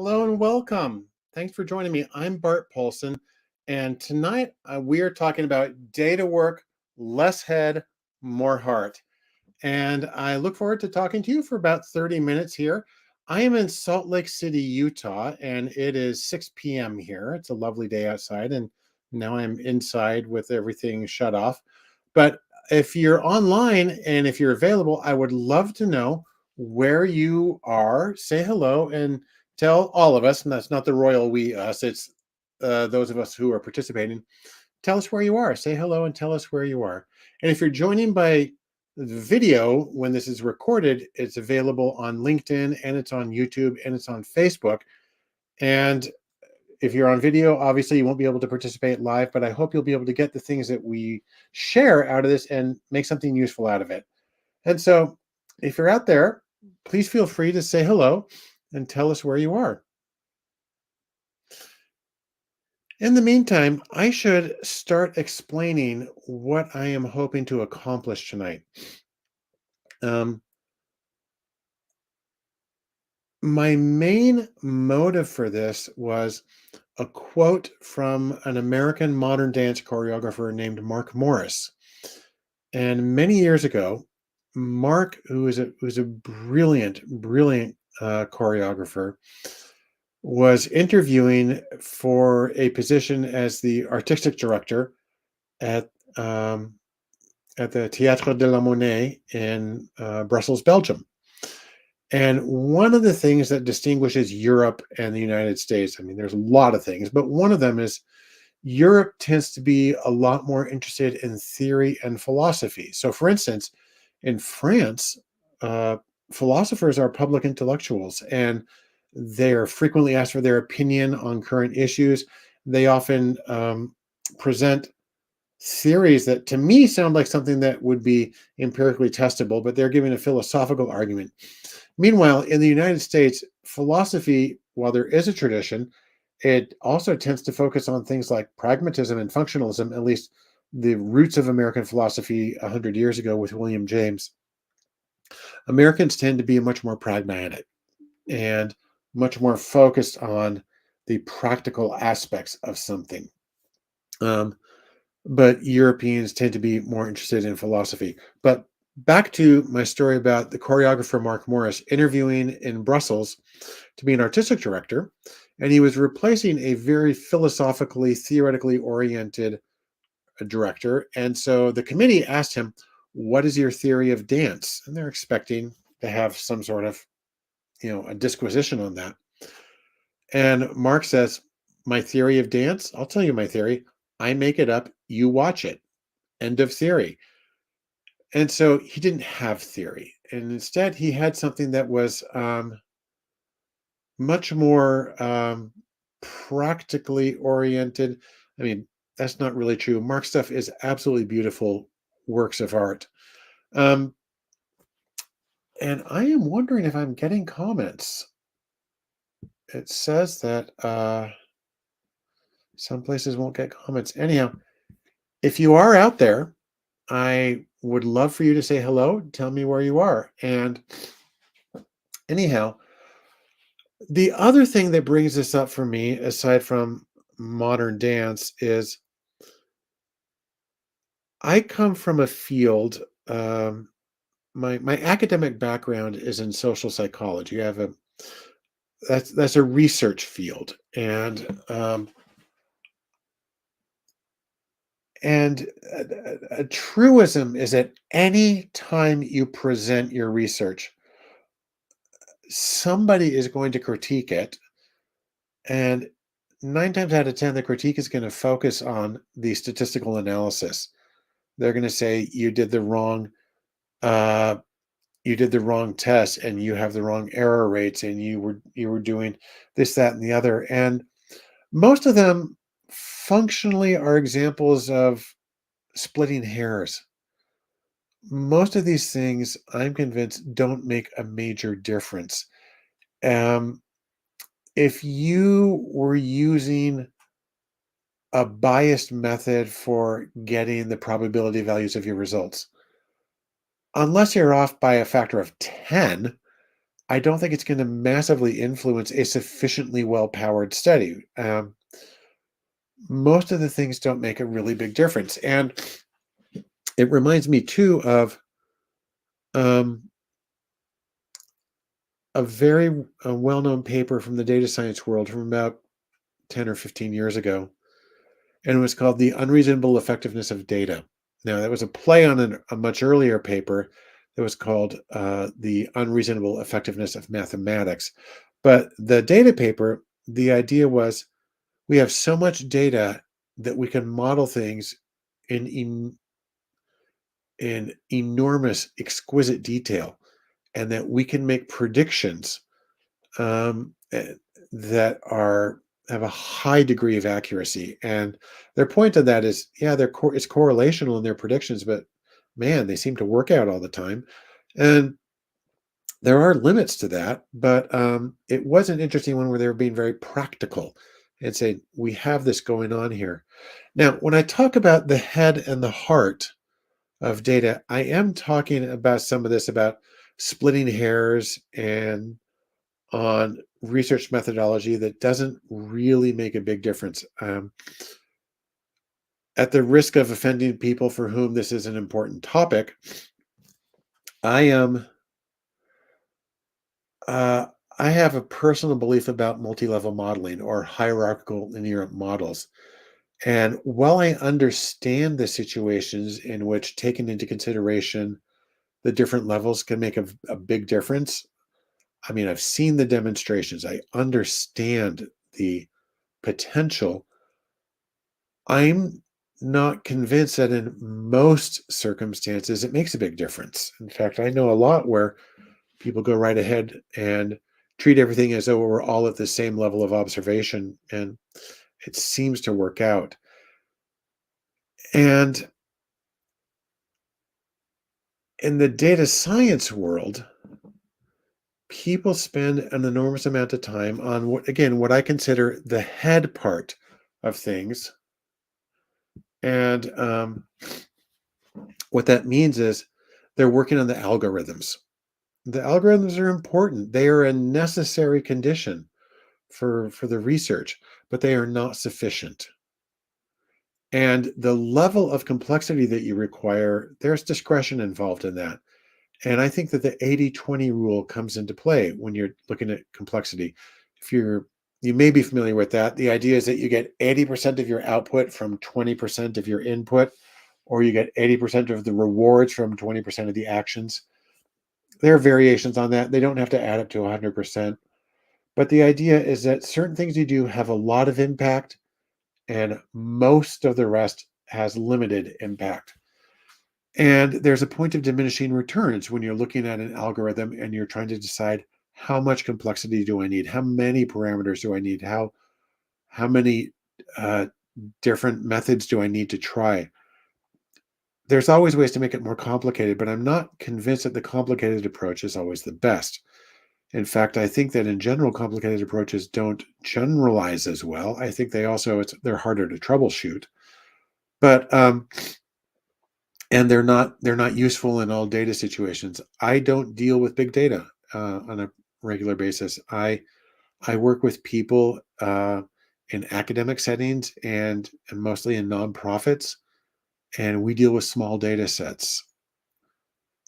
Hello and welcome. Thanks for joining me. I'm Bart Poulson, and tonight we are talking about data work, less head, more heart. And I look forward to talking to you for about 30 minutes here. I am in Salt Lake City, Utah, and it is 6 p.m. here. It's a lovely day outside, and now I'm inside with everything shut off. But if you're online and if you're available, I would love to know where you are. Say hello and tell all of us, and that's not the royal we us, it's those of us who are participating. Tell us where you are. Say hello and tell us where you are. And if you're joining by the video, when this is recorded, it's available on LinkedIn and it's on YouTube and it's on Facebook. And if you're on video, obviously you won't be able to participate live, but I hope you'll be able to get the things that we share out of this and make something useful out of it. And so if you're out there, please feel free to say hello and tell us where you are. In the meantime, I should start explaining what I am hoping to accomplish tonight. Um, my main motive for this was a quote from an American modern dance choreographer named Mark Morris. And many years ago, Mark, who is a brilliant choreographer, was interviewing for a position as the artistic director at um, at the Théâtre de la Monnaie in Brussels, Belgium. And one of the things that distinguishes Europe and the United States, I mean, there's a lot of things, but one of them is Europe tends to be a lot more interested in theory and philosophy. So, for instance, in France, uh, philosophers are public intellectuals and they are frequently asked for their opinion on current issues. They often present theories that to me sound like something that would be empirically testable, but they're giving a philosophical argument. Meanwhile, in the United States, philosophy, while there is a tradition, it also tends to focus on things like pragmatism and functionalism, at least the roots of American philosophy 100 years ago with William James. Americans tend to be much more pragmatic and much more focused on the practical aspects of something. Um, but Europeans tend to be more interested in philosophy. But back to my story about the choreographer Mark Morris interviewing in Brussels to be an artistic director, and he was replacing a very philosophically, theoretically oriented director. And so the committee asked him, "What is your theory of dance?" And they're expecting to have some sort of, a disquisition on that. And Mark says, "My theory of dance, I'll tell you my theory. I make it up, you watch it. End of theory." And so he didn't have theory. And instead, he had something that was much more practically oriented. I mean, that's not really true. Mark's stuff is absolutely beautiful works of art. Um, and I am wondering if I'm getting comments. It says that some places won't get comments. Anyhow, if you are out there, I would love for you to say hello, tell me where you are. And anyhow, the other thing that brings this up for me, aside from modern dance, is I come from a field. My academic background is in social psychology. I have a that's a research field, and a truism is that any time you present your research, somebody is going to critique it, and 9 times out of 10, the critique is going to focus on the statistical analysis. They're going to say uh, you did the wrong test, and you have the wrong error rates, and you were doing this, that, and the other. And most of them functionally are examples of splitting hairs. Most of these things, I'm convinced, don't make a major difference. Um, if you were using a biased method for getting the probability values of your results, unless you're off by a factor of 10, I don't think it's going to massively influence a sufficiently well-powered study. Most of the things don't make a really big difference. And it reminds me too of um, a very well-known paper from the data science world from about 10 or 15 years ago, and it was called The Unreasonable Effectiveness of Data. Now, that was a play on a much earlier paper that was called The Unreasonable Effectiveness of Mathematics. But the data paper, the idea was we have so much data that we can model things in enormous, exquisite detail, and that we can make predictions um, eh, that are have a high degree of accuracy. And their point of that is, yeah, it's correlational in their predictions, but man, they seem to work out all the time. And there are limits to that, but it was an interesting one where they were being very practical and saying, we have this going on here. Now, when I talk about the head and the heart of data, I am talking about some of this about splitting hairs and on research methodology that doesn't really make a big difference. At the risk of offending people for whom this is an important topic, I am. Uh, I have a personal belief about multi-level modeling or hierarchical linear models. And while I understand the situations in which taking into consideration the different levels can make a big difference, I mean, I've seen the demonstrations. I understand the potential. I'm not convinced that in most circumstances it makes a big difference. In fact, I know a lot where people go right ahead and treat everything as though we're all at the same level of observation, and it seems to work out. And in the data science world, people spend an enormous amount of time on what I consider the head part of things. And what that means is they're working on the algorithms. The algorithms are important. They are a necessary condition for the research, but they are not sufficient. And the level of complexity that you require, there's discretion involved in that. And I think that the 80-20 rule comes into play when you're looking at complexity. If you may be familiar with that. The idea is that you get 80% of your output from 20% of your input, or you get 80% of the rewards from 20% of the actions. There are variations on that. They don't have to add up to 100%. But the idea is that certain things you do have a lot of impact, and most of the rest has limited impact. And there's a point of diminishing returns when you're looking at an algorithm and you're trying to decide how much complexity do I need? How many parameters do I need? How many uh, different methods do I need to try? There's always ways to make it more complicated, but I'm not convinced that the complicated approach is always the best. In fact, I think that in general, complicated approaches don't generalize as well. I think they're harder to troubleshoot, but and they're not useful in all data situations. I don't deal with big data on a regular basis. I work with people in academic settings and mostly in nonprofits, and we deal with small data sets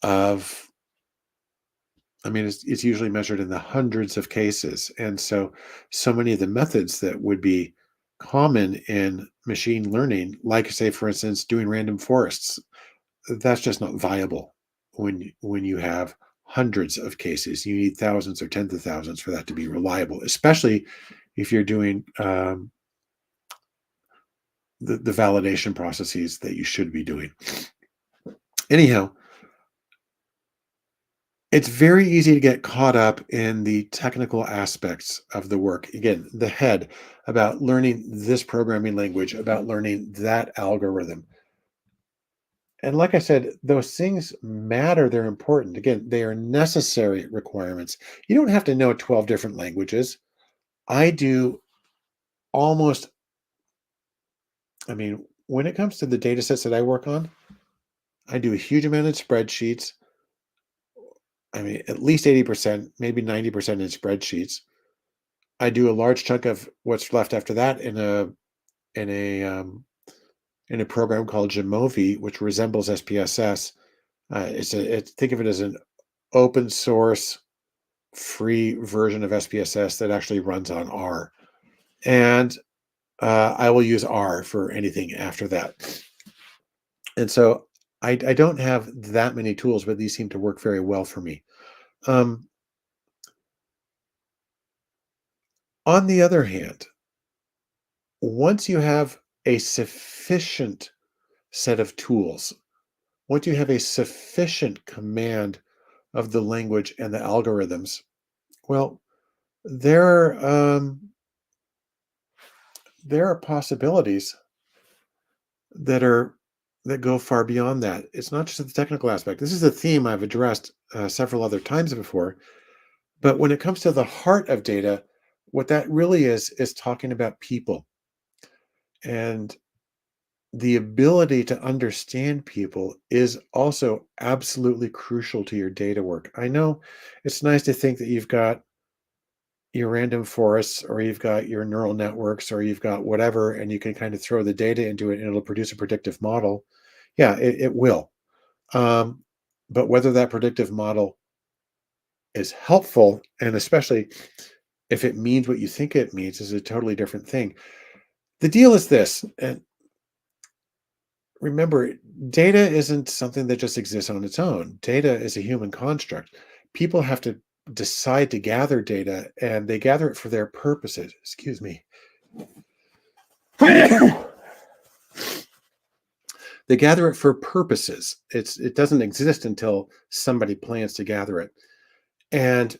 of. I mean, it's usually measured in the hundreds of cases, and so many of the methods that would be common in machine learning, like say, for instance, doing random forests, that's just not viable when you have hundreds of cases. You need thousands or tens of thousands for that to be reliable, especially if you're doing the validation processes that you should be doing. Anyhow, it's very easy to get caught up in the technical aspects of the work. Again, the head about learning this programming language, about learning that algorithm. And like I said, those things matter. They're important. Again, they are necessary requirements. You don't have to know 12 different languages. I do almost, I mean, when it comes to the data sets that I work on, I do a huge amount of spreadsheets. I mean, at least 80%, maybe 90% in spreadsheets. I do a large chunk of what's left after that in a in a program called Jamovi, which resembles SPSS. Think of it as an open source free version of SPSS that actually runs on R. And I will use R for anything after that. And so I don't have that many tools, but these seem to work very well for me. Um, on the other hand, once you have a sufficient set of tools, once you have a sufficient command of the language and the algorithms, well, there there are possibilities that are that go far beyond that. It's not just the technical aspect. This is a theme I've addressed several other times before. But when it comes to the heart of data, what that really is talking about people and the ability to understand people is also absolutely crucial to your data work. I know it's nice to think that you've got your random forests or you've got your neural networks or you've got whatever, and you can kind of throw the data into it and it'll produce a predictive model. Yeah, it will. Um, but whether that predictive model is helpful, and especially if it means what you think it means, is a totally different thing. The deal is this, and remember, data isn't something that just exists on its own. Data is a human construct. People have to decide to gather data, and they gather it for their purposes. Excuse me. They gather it for purposes. It doesn't exist until somebody plans to gather it. And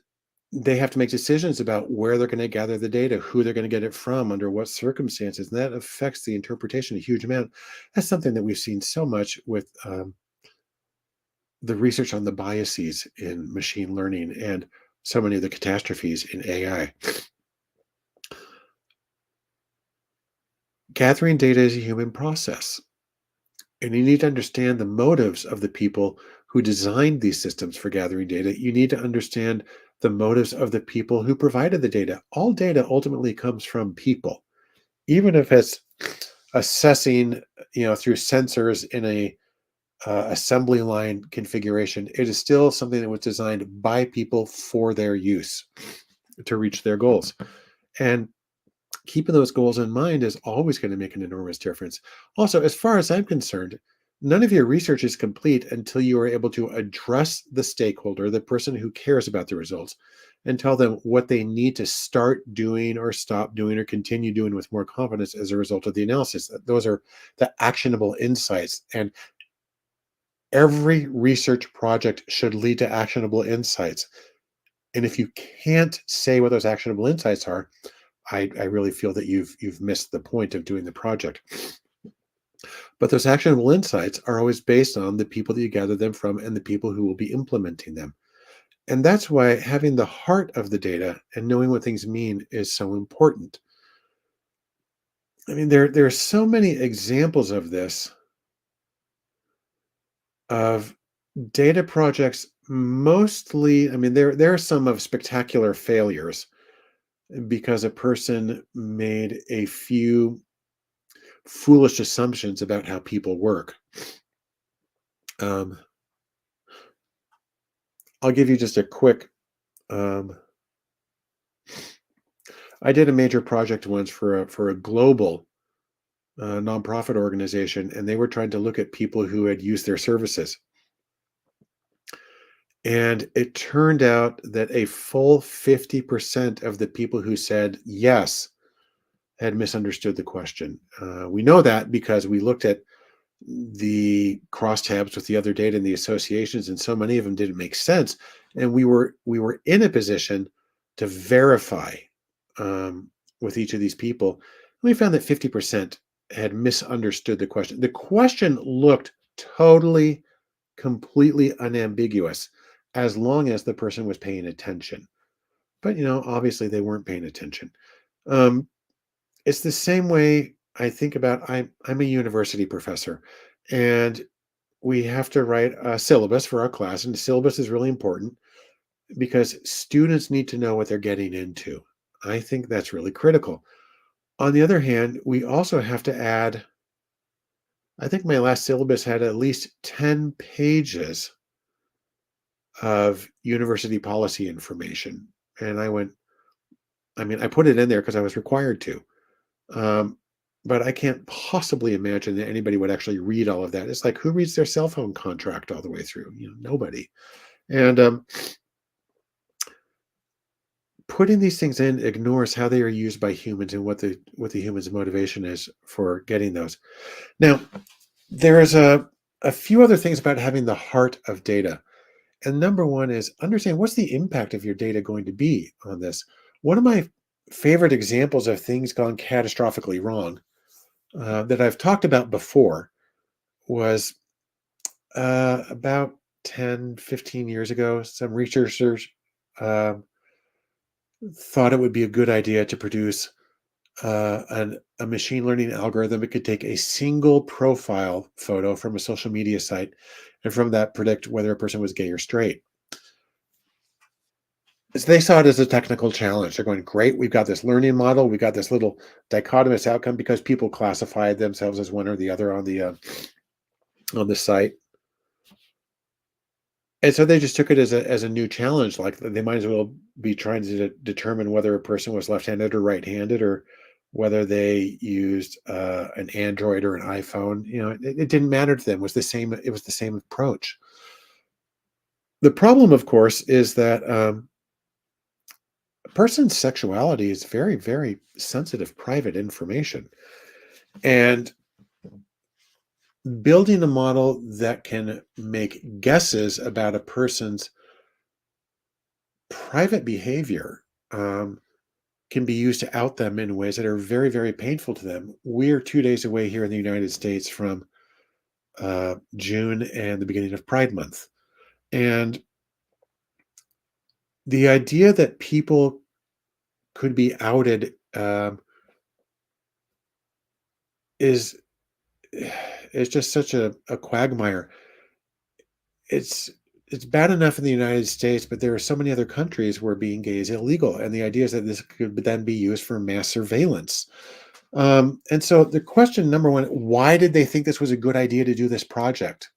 they have to make decisions about where they're going to gather the data, who they're going to get it from, under what circumstances, and that affects the interpretation a huge amount. That's something that we've seen so much with the research on the biases in machine learning and so many of the catastrophes in AI. Gathering data is a human process, and you need to understand the motives of the people who designed these systems for gathering data. You need to understand the motives of the people who provided the data. All data ultimately comes from people, even if it's assessing, through sensors in a assembly line configuration. It is still something that was designed by people for their use to reach their goals. And keeping those goals in mind is always going to make an enormous difference. Also, as far as I'm concerned, none of your research is complete until you are able to address the stakeholder, the person who cares about the results, and tell them what they need to start doing or stop doing or continue doing with more confidence as a result of the analysis. Those are the actionable insights. And every research project should lead to actionable insights. And if you can't say what those actionable insights are, I really feel that you've missed the point of doing the project. But those actionable insights are always based on the people that you gather them from and the people who will be implementing them. And that's why having the heart of the data and knowing what things mean is so important. I mean, there are so many examples of this, of data projects. Mostly, I mean, there are some of spectacular failures because a person made a few foolish assumptions about how people work. Um, I'll give you just a quick. Um, I did a major project once for a global nonprofit organization, and they were trying to look at people who had used their services. And it turned out that a full 50% of the people who said yes had misunderstood the question. We know that because we looked at the crosstabs with the other data and the associations, and so many of them didn't make sense. And we were in a position to verify with each of these people. And we found that 50% had misunderstood the question. The question looked totally, completely unambiguous as long as the person was paying attention. But obviously they weren't paying attention. Um, it's the same way I think about. I'm a university professor, and we have to write a syllabus for our class, and the syllabus is really important. because students need to know what they're getting into. I think that's really critical. On the other hand, we also have to add, I think my last syllabus had at least 10 pages of university policy information. And I put it in there because I was required to. Um, but I can't possibly imagine that anybody would actually read all of that. It's like, who reads their cell phone contract all the way through? Nobody. And putting these things in ignores how they are used by humans and what the human's motivation is for getting those. Now, there is a few other things about having the heart of data. And number one is understand what's the impact of your data going to be on this. One of my favorite examples of things gone catastrophically wrong that I've talked about before was about 10, 15 years ago. Some researchers um thought it would be a good idea to produce a machine learning algorithm that could take a single profile photo from a social media site and from that predict whether a person was gay or straight. So they saw it as a technical challenge. They're going, great, we've got this learning model, we got this little dichotomous outcome because people classified themselves as one or the other on the site. And so they just took it as a new challenge. Like they might as well be trying to determine whether a person was left-handed or right-handed, or whether they used an Android or an iPhone. It didn't matter to them. It was the same. It was the same approach. The problem, of course, is that a person's sexuality is very, very sensitive, private information, and building a model that can make guesses about a person's private behavior can be used to out them in ways that are very, very painful to them. We're 2 days away here in the United States from June and the beginning of Pride Month. And the idea that people could be outed is is just such a quagmire. It's it's bad enough in the United States, but there are so many other countries where being gay is illegal, and the idea is that this could then be used for mass surveillance. And so the question number one, why did they think this was a good idea to do this project?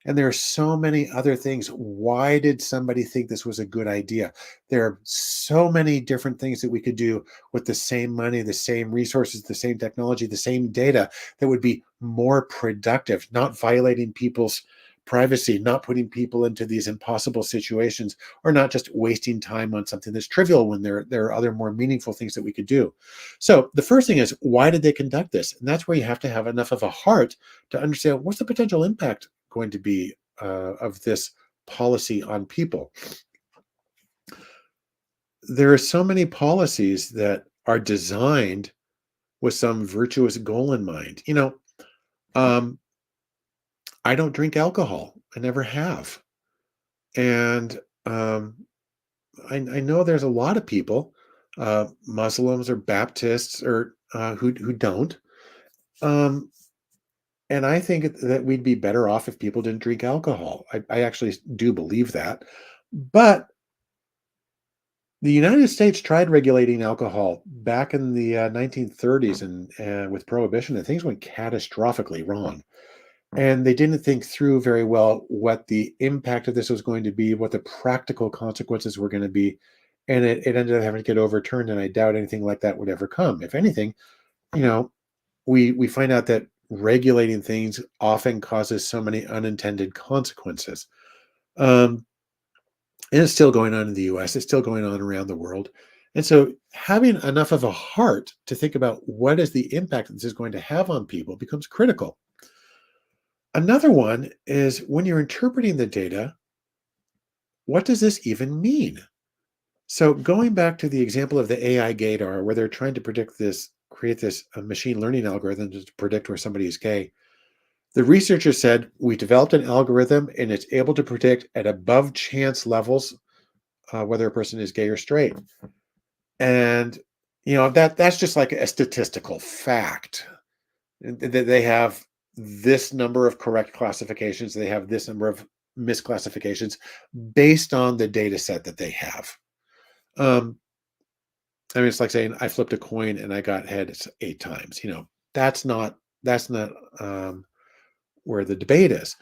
And there are so many other things. Why did somebody think this was a good idea? There are so many different things that we could do with the same money, the same resources, the same technology, the same data that would be more productive, not violating people's privacy, not putting people into these impossible situations, or not just wasting time on something that's trivial when there are other more meaningful things that we could do. So the first thing is, why did they conduct this? And that's where you have to have enough of a heart to understand what's the potential impact going to be of this policy on people. There are so many policies that are designed with some virtuous goal in mind. Um, I don't drink alcohol. I never have. And I know there's a lot of people, Muslims or Baptists, or who don't. Um, and I think that we'd be better off if people didn't drink alcohol. I actually do believe that. But the United States tried regulating alcohol back in the 1930s and with prohibition, and things went catastrophically wrong. And they didn't think through very well what the impact of this was going to be, what the practical consequences were going to be. And it ended up having to get overturned. And I doubt anything like that would ever come. If anything, you know, we find out that regulating things often causes so many unintended consequences. Um, and it's still going on in the US, it's still going on around the world. And so having enough of a heart to think about what is the impact this is going to have on people becomes critical. Another one is when you're interpreting the data, what does this even mean? So going back to the example of the AI gaydar, where they're trying to create this machine learning algorithm to predict where somebody is gay. The researcher said, we developed an algorithm and it's able to predict at above chance levels whether a person is gay or straight. And that's just like a statistical fact. They have this number of correct classifications. They have this number of misclassifications based on the data set that they have. Um, I mean, it's like saying I flipped a coin and I got heads 8 times. That's not um, where the debate is.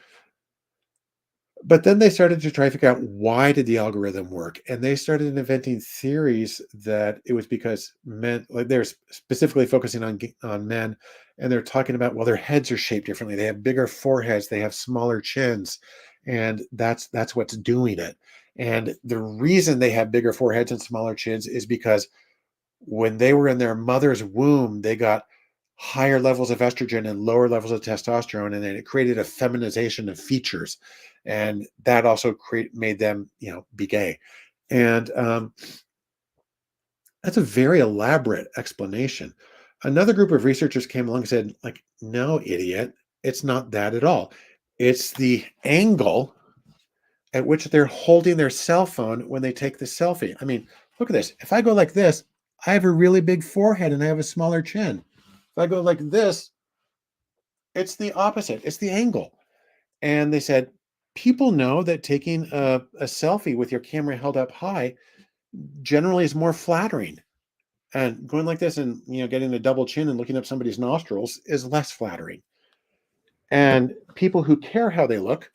But then they started to try to figure out why did the algorithm work, and they started inventing theories that it was because men, like they're specifically focusing on men, and they're talking about, well, their heads are shaped differently. They have bigger foreheads, they have smaller chins, and that's what's doing it. And the reason they have bigger foreheads and smaller chins is because when they were in their mother's womb, they got higher levels of estrogen and lower levels of testosterone, and then it created a feminization of features, and that also made them, be gay. And that's a very elaborate explanation. Another group of researchers came along and said, like, no, idiot, it's not that at all. It's the angle at which they're holding their cell phone when they take the selfie. I mean, look at this. If I go like this, I have a really big forehead and I have a smaller chin. If I go like this, it's the opposite. It's the angle. And they said, people know that taking a selfie with your camera held up high generally is more flattering. And going like this and getting a double chin and looking up somebody's nostrils is less flattering. And people who care how they look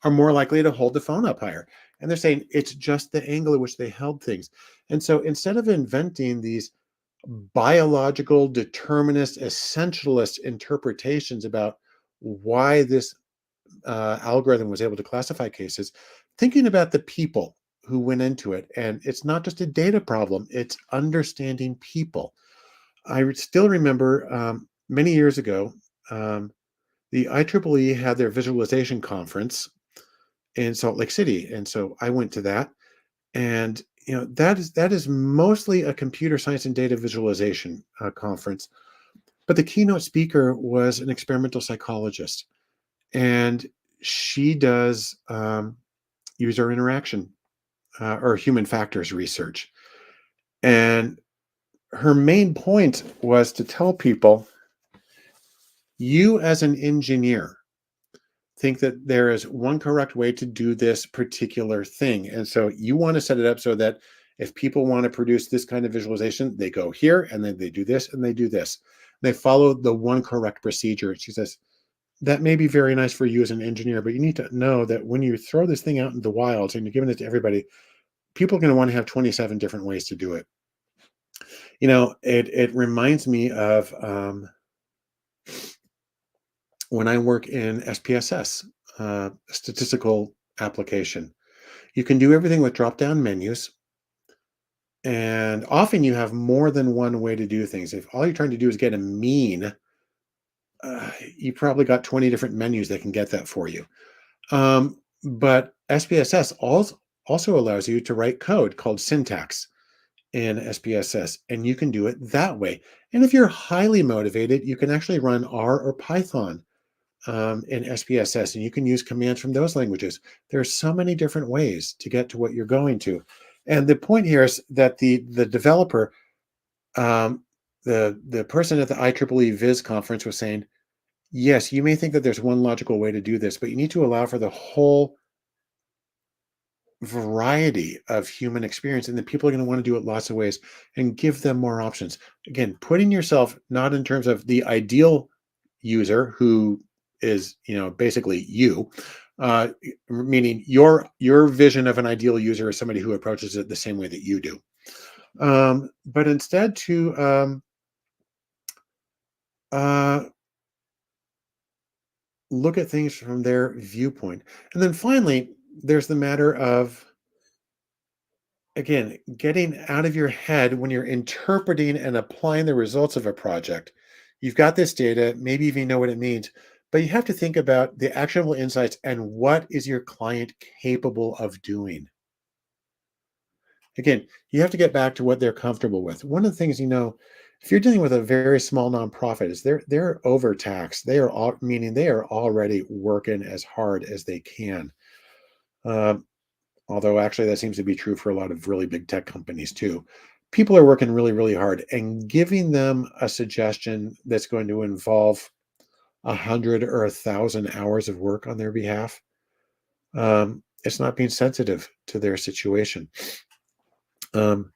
are more likely to hold the phone up higher. And they're saying it's just the angle at which they held things. And so instead of inventing these biological, determinist, essentialist interpretations about why this algorithm was able to classify cases, thinking about the people who went into it. And it's not just a data problem, it's understanding people. I still remember many years ago, the IEEE had their visualization conference in Salt Lake City. And so I went to that. And that is mostly a computer science and data visualization conference. But the keynote speaker was an experimental psychologist, and she does user interaction or human factors research. And her main point was to tell people, you as an engineer think that there is one correct way to do this particular thing. And so you want to set it up so that if people want to produce this kind of visualization, they go here and then they do this and they do this. They follow the one correct procedure. She says, that may be very nice for you as an engineer, but you need to know that when you throw this thing out in the wilds and you're giving it to everybody, people are going to want to have 27 different ways to do it. It reminds me of when I work in SPSS, statistical application. You can do everything with drop-down menus, and often you have more than one way to do things. If all you're trying to do is get a mean, you probably got 20 different menus that can get that for you. But SPSS also allows you to write code called syntax in SPSS, and you can do it that way. And if you're highly motivated, you can actually run R or Python in SPSS, and you can use commands from those languages. There are so many different ways to get to what you're going to. And the point here is that the developer, um, the person at the IEEE Viz conference was saying, yes, you may think that there's one logical way to do this, but you need to allow for the whole variety of human experience, and then people are going to want to do it lots of ways, and give them more options. Again, putting yourself not in terms of the ideal user who is basically you, uh, meaning your vision of an ideal user is somebody who approaches it the same way that you do, but instead to uh, look at things from their viewpoint. And then finally, there's the matter of, again, getting out of your head when you're interpreting and applying the results of a project. You've got this data, maybe even know what it means, but you have to think about the actionable insights and what is your client capable of doing. Again, you have to get back to what they're comfortable with. One of the things, if you're dealing with a very small nonprofit, is they're overtaxed. They are all, meaning they are already working as hard as they can. Um, Although actually that seems to be true for a lot of really big tech companies too. People are working really, really hard, and giving them a suggestion that's going to involve 100 or 1,000 hours of work on their behalf, It's not being sensitive to their situation. Um,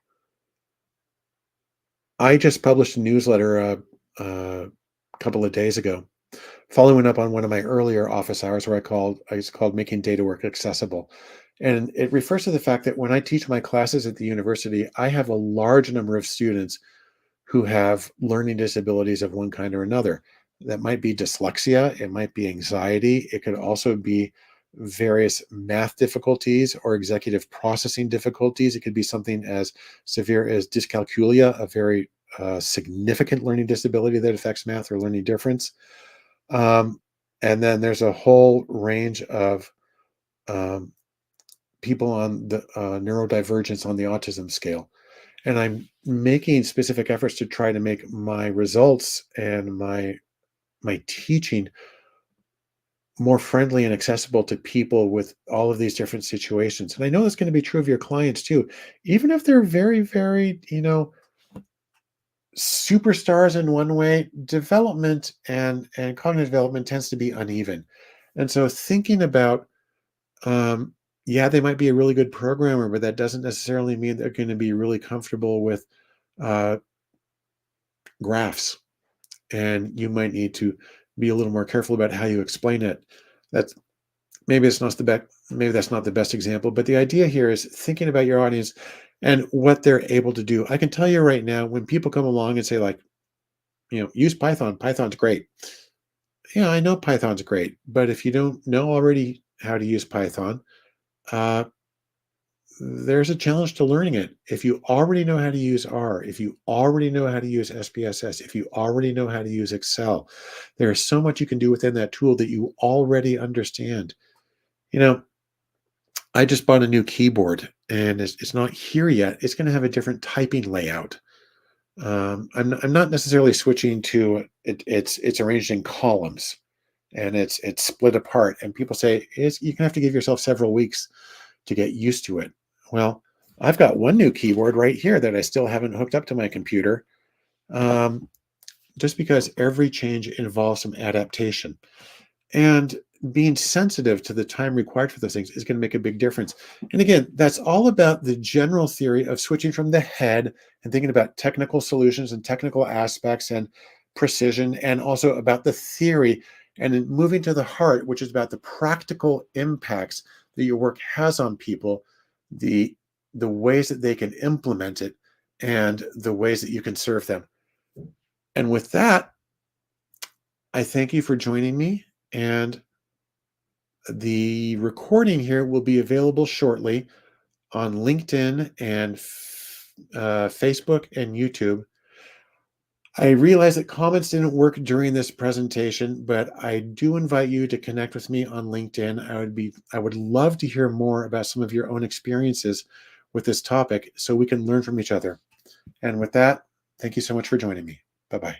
I just published a newsletter a couple of days ago, following up on one of my earlier office hours where it's called Making Data Work Accessible. And it refers to the fact that when I teach my classes at the university, I have a large number of students who have learning disabilities of one kind or another. That might be dyslexia, it might be anxiety, it could also be various math difficulties or executive processing difficulties. It could be something as severe as dyscalculia, a very significant learning disability that affects math or learning difference. Um, and then there's a whole range of um, people on the neurodivergence on the autism scale. And I'm making specific efforts to try to make my results and my teaching more friendly and accessible to people with all of these different situations. And I know that's going to be true of your clients too, even if they're very, very, superstars in one way. Development and cognitive development tends to be uneven. And so thinking about, um, yeah, they might be a really good programmer, but that doesn't necessarily mean they're going to be really comfortable with uh, graphs, and you might need to be a little more careful about how you explain it. That's maybe that's not the best example, but the idea here is thinking about your audience and what they're able to do. I can tell you right now, when people come along and say, like, use Python, Python's great. Yeah, I know Python's great, but if you don't know already how to use Python, uh, there's a challenge to learning it. If you already know how to use R, if you already know how to use SPSS, if you already know how to use Excel, there is so much you can do within that tool that you already understand. You know, I just bought a new keyboard and it's not here yet. It's going to have a different typing layout. I'm not necessarily switching to it. It's arranged in columns and it's split apart. And people say you can have to give yourself several weeks to get used to it. Well, I've got one new keyboard right here that I still haven't hooked up to my computer, um, just because every change involves some adaptation. And being sensitive to the time required for those things is going to make a big difference. And again, that's all about the general theory of switching from the head and thinking about technical solutions and technical aspects and precision, and also about the theory and then moving to the heart, which is about the practical impacts that your work has on people, the the ways that they can implement it, and the ways that you can serve them. And with that, I thank you for joining me, and the recording here will be available shortly on LinkedIn and Facebook and YouTube. I realize that comments didn't work during this presentation, but I do invite you to connect with me on LinkedIn. I would love to hear more about some of your own experiences with this topic so we can learn from each other. And with that, thank you so much for joining me. Bye-bye.